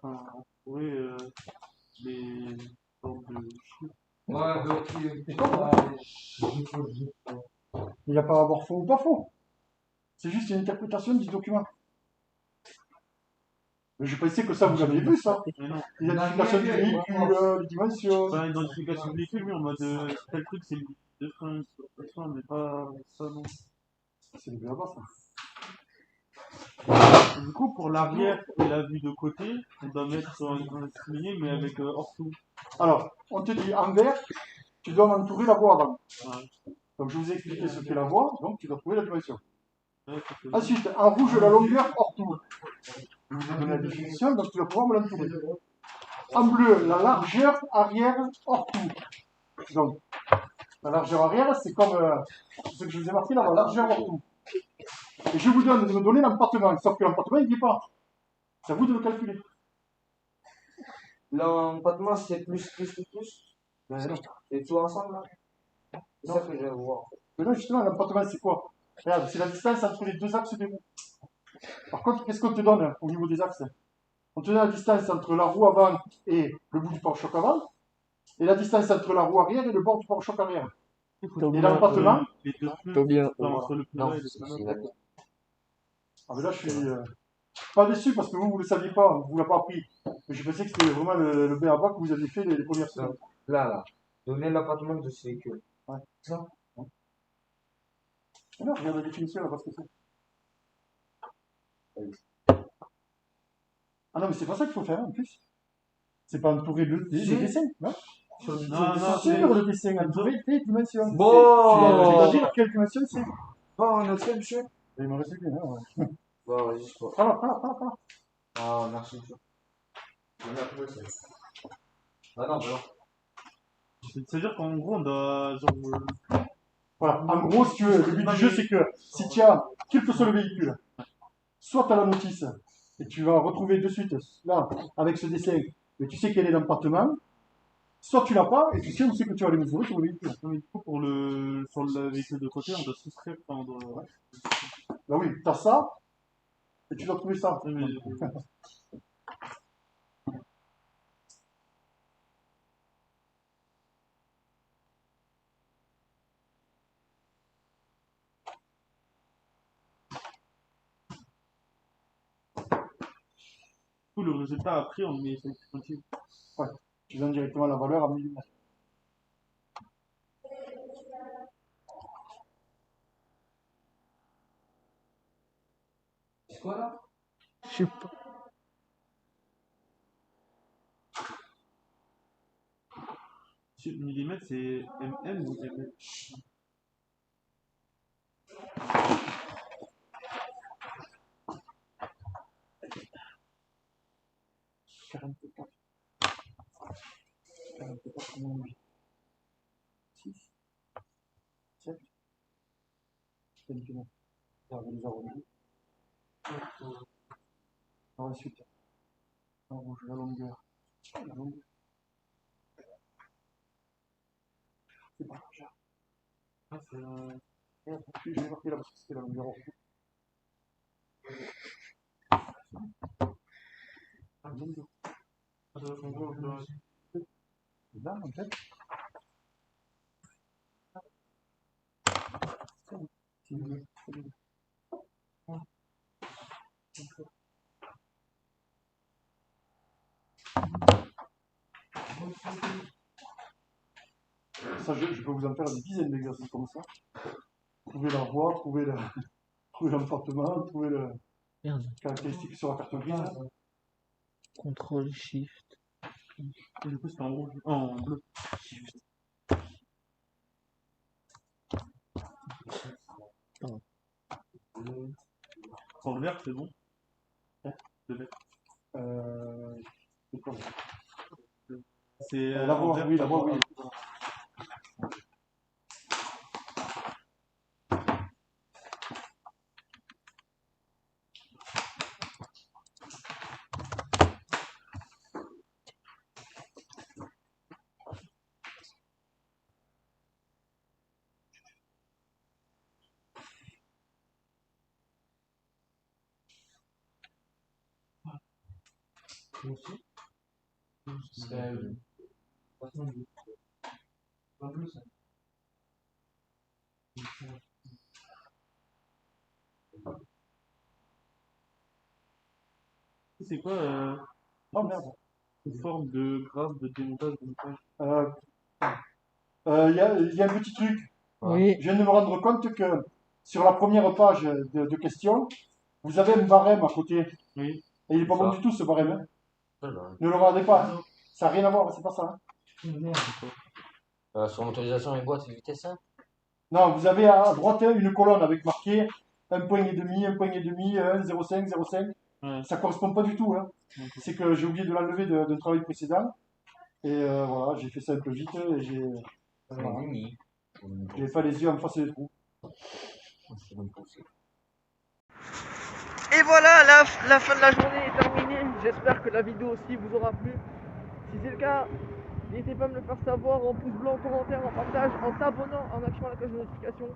enfin, trouver les sortes de chiffres. Ouais, ok. Il n'y a pas à avoir faux ou pas faux. C'est juste une interprétation du document. Mais je pensais que ça, vous l'avez vu, ça. Mais non, L'identification du véhicule, les dimensions. pas l'identification du véhicule, mais en mode tel truc, c'est le de frein, mais pas ça, non. C'est le là-bas, ça. Et du coup, pour l'arrière et la vue de côté, on doit mettre un souligné, mais avec hors tout. Alors, on te dit en vert, tu dois entourer la voie avant. Ouais. Donc, je vous ai expliqué ce qu'est la voie, donc tu dois trouver la dimension. Ouais, ça fait- Ensuite, en rouge, la longueur hors tout. Je vous ai donné la définition, donc tu vas pouvoir me l'entourer. En bleu, la largeur arrière hors tout. Donc, la largeur arrière, c'est comme ce que je vous ai marqué là, la largeur hors tout. Et je vous donne de me donner l'empattement, sauf que l'empattement, il n'y est pas. C'est à vous de le calculer. L'empattement, c'est plus. Mais non. C'est tout ensemble là. C'est ça que je vais voir. Mais non, justement, l'empattement, c'est quoi? Regarde, c'est la distance entre les deux axes des roues. Par contre, qu'est-ce qu'on te donne au niveau des axes? On te donne la distance entre la roue avant et le bout du pare-choc avant, et la distance entre la roue arrière et le bord du pare-choc arrière. Et l'empattement, les deux T'as pneus, bien. enfin, entre le pneu Non, et le c'est pneu. ah mais là je suis pas déçu parce que vous ne le saviez pas, vous ne l'avez pas appris. Mais je pensais que c'était vraiment le B à bas que vous aviez fait les premières semaines. Là. Donner l'appartement de ce véhicule. Ouais. Ça. Ah non, regarde la définition là, parce que c'est. Ah non, mais c'est pas ça qu'il faut faire en plus. C'est pas entourer le dessin, non? Non, C'est sûr le dessin, entourer les dimensions. Tu Bon. vas dire quelle dimension c'est? Bon, on a fait, monsieur. Il me reste qu'une, hein, ouais. Bon, vas-y, je crois. Voilà. Ah, merci, monsieur. Ah non, non. C'est-à-dire qu'en gros, on doit. Genre, Voilà, en gros, si tu veux, le but du jeu, c'est que si tu as, quel que soit le véhicule, soit tu as la notice, et tu vas retrouver de suite, là, avec ce dessin, mais tu sais quel est l'empattement, soit tu l'as pas, et tu sais où c'est que tu vas les mesurer sur le véhicule. non, mais du coup, sur le véhicule de côté, on doit soustraire. Enfin, on doit. Bah oui, tu as ça, et tu dois trouver ça. Ouais, mais- Du coup, le résultat après, on met sur le petit. Tu donnes directement la valeur à 1000. quoi là? Je sais pas. Millimètre, c'est mm ou mm? Ensuite, en rouge, la longueur. La longueur. C'est pas large. Ah, c'est Merde, je vais marquer là parce que c'était la longueur. la longueur. Ah, ça va être en gros, Là, en fait. Ça, je peux vous en faire des dizaines d'exercices comme ça. Trouver la voie, trouver l'emportement, trouver la Merde. caractéristique sur la carte grise. Contrôle, shift. Et du coup, c'est en rouge. Oh, en bleu. Pour le vert, c'est bon. Le vert. C'est quoi C'est la voie, vert, oui, la voie, oui. C'est quoi Oh merde. une forme de graphe de démontage de montage? Il y a un petit truc. Oui. Je viens de me rendre compte que sur la première page de questions, vous avez un barème à côté. Oui. Et il n'est pas bon du tout ce barème. Hein. Ne le regardez pas. Ça n'a rien à voir, c'est pas ça. Hein. Sur motorisation et boîte et vitesse, hein. Non, vous avez à droite une colonne avec marqué 1,5 point, 1,5 point, 0,5, 0,5. Ouais. Ça correspond pas du tout. Hein. C'est que j'ai oublié de l'enlever d'un travail précédent. Et voilà, j'ai fait ça un peu vite et j'ai pas les yeux en face des trous. Et voilà, la fin de la journée est terminée. J'espère que la vidéo aussi vous aura plu. Si c'est le cas, n'hésitez pas à me le faire savoir en pouce bleu, en commentaire, en partage, en t'abonnant, en activant la cloche de notification.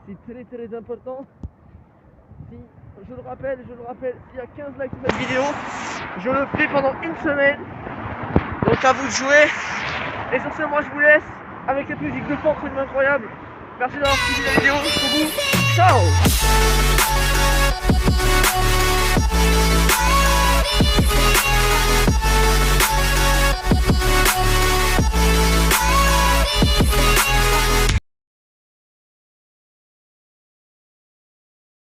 C'est très important. Si, je le rappelle, s'il y a 15 likes sur cette vidéo, je le fais pendant une semaine. Donc à vous de jouer. Et sur ce, moi je vous laisse avec cette musique de fond absolument incroyable. Merci d'avoir suivi la vidéo.